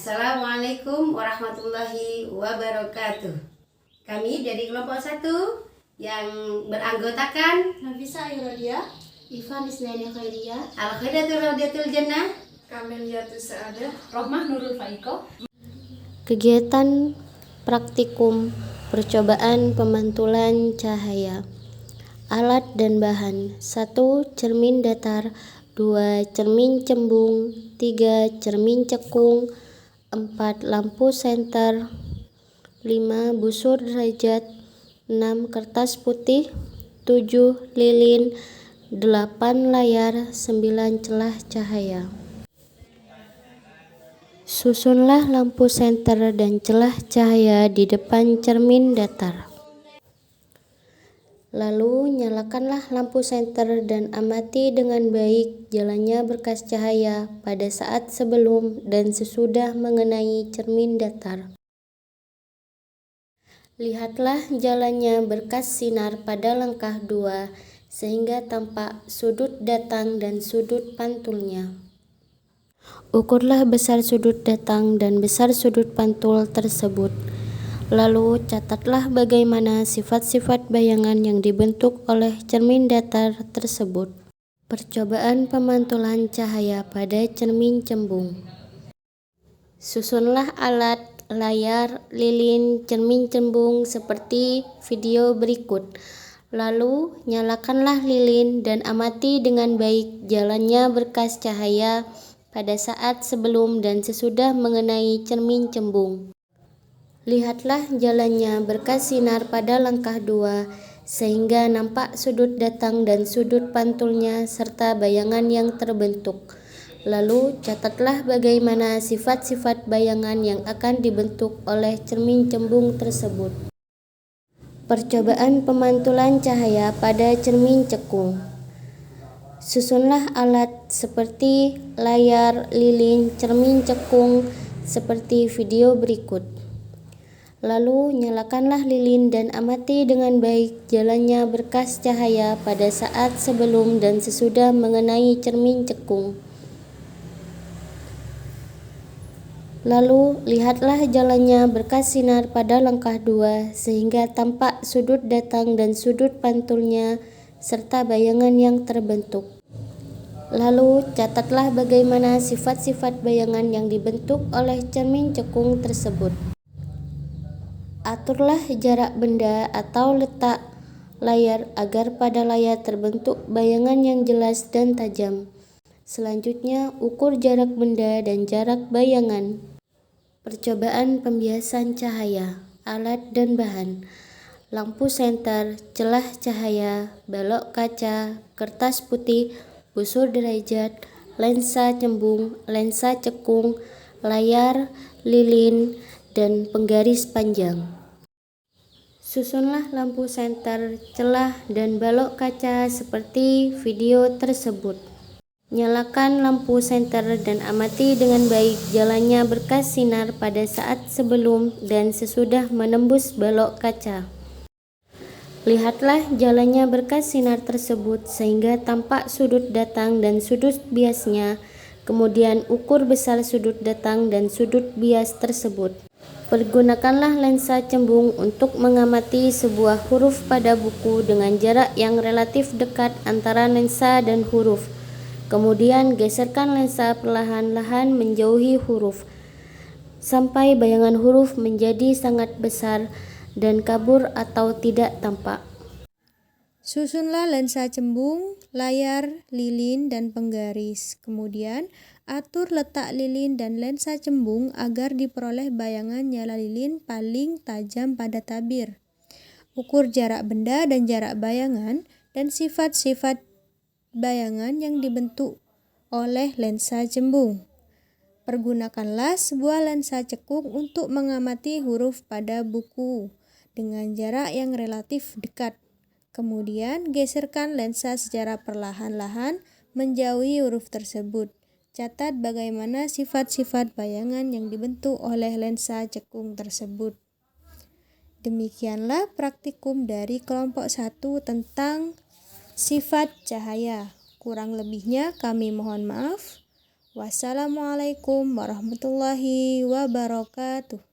Assalamualaikum warahmatullahi wabarakatuh. Kami dari kelompok 1 yang beranggotakan Nafisa Ayrodia, Ivan Isnani Khairia, Al-Khaidatul Raudatul Jannah, Kameliatus Sa'adah, Rohmah Nurul Faiko. Kegiatan praktikum percobaan pemantulan cahaya. Alat dan bahan: 1. Cermin datar, 2. Cermin cembung, 3. Cermin cekung, 4. Lampu senter, 5. Busur derajat, 6. Kertas putih, 7. Lilin, 8. Layar, 9. Celah cahaya. Susunlah lampu senter dan celah cahaya di depan cermin datar. Lalu nyalakanlah lampu senter dan amati dengan baik jalannya berkas cahaya pada saat sebelum dan sesudah mengenai cermin datar. Lihatlah jalannya berkas sinar pada langkah 2 sehingga tampak sudut datang dan sudut pantulnya. Ukurlah besar sudut datang dan besar sudut pantul tersebut. Lalu catatlah bagaimana sifat-sifat bayangan yang dibentuk oleh cermin datar tersebut. Percobaan pemantulan cahaya pada cermin cembung. Susunlah alat, layar, lilin, cermin cembung seperti video berikut. Lalu nyalakanlah lilin dan amati dengan baik jalannya berkas cahaya pada saat sebelum dan sesudah mengenai cermin cembung. Lihatlah jalannya berkas sinar pada langkah 2 sehingga nampak sudut datang dan sudut pantulnya serta bayangan yang terbentuk. Lalu catatlah bagaimana sifat-sifat bayangan yang akan dibentuk oleh cermin cembung tersebut. Percobaan pemantulan cahaya pada cermin cekung. Susunlah alat seperti layar, lilin, cermin cekung seperti video berikut. Lalu nyalakanlah lilin dan amati dengan baik jalannya berkas cahaya pada saat sebelum dan sesudah mengenai cermin cekung. Lalu lihatlah jalannya berkas sinar pada langkah 2 sehingga tampak sudut datang dan sudut pantulnya serta bayangan yang terbentuk. Lalu catatlah bagaimana sifat-sifat bayangan yang dibentuk oleh cermin cekung tersebut. Aturlah jarak benda atau letak layar agar pada layar terbentuk bayangan yang jelas dan tajam. Selanjutnya, ukur jarak benda dan jarak bayangan. Percobaan pembiasan cahaya, alat dan bahan. Lampu senter, celah cahaya, balok kaca, kertas putih, busur derajat, lensa cembung, lensa cekung, layar, lilin, dan penggaris panjang. Susunlah lampu senter, celah, dan balok kaca seperti video tersebut. Nyalakan lampu senter dan amati dengan baik jalannya berkas sinar pada saat sebelum dan sesudah menembus balok kaca. Lihatlah jalannya berkas sinar tersebut sehingga tampak sudut datang dan sudut biasnya. Kemudian ukur besar sudut datang dan sudut bias tersebut. Pergunakanlah lensa cembung untuk mengamati sebuah huruf pada buku dengan jarak yang relatif dekat antara lensa dan huruf. Kemudian geserkan lensa perlahan-lahan menjauhi huruf sampai bayangan huruf menjadi sangat besar dan kabur atau tidak tampak. Susunlah lensa cembung, layar, lilin, dan penggaris. Kemudian, atur letak lilin dan lensa cembung agar diperoleh bayangan nyala lilin paling tajam pada tabir. Ukur jarak benda dan jarak bayangan dan sifat-sifat bayangan yang dibentuk oleh lensa cembung. Pergunakanlah sebuah lensa cekung untuk mengamati huruf pada buku dengan jarak yang relatif dekat. Kemudian geserkan lensa secara perlahan-lahan menjauhi huruf tersebut. Catat bagaimana sifat-sifat bayangan yang dibentuk oleh lensa cekung tersebut. Demikianlah praktikum dari kelompok 1 tentang sifat cahaya. Kurang lebihnya kami mohon maaf. Wassalamualaikum warahmatullahi wabarakatuh.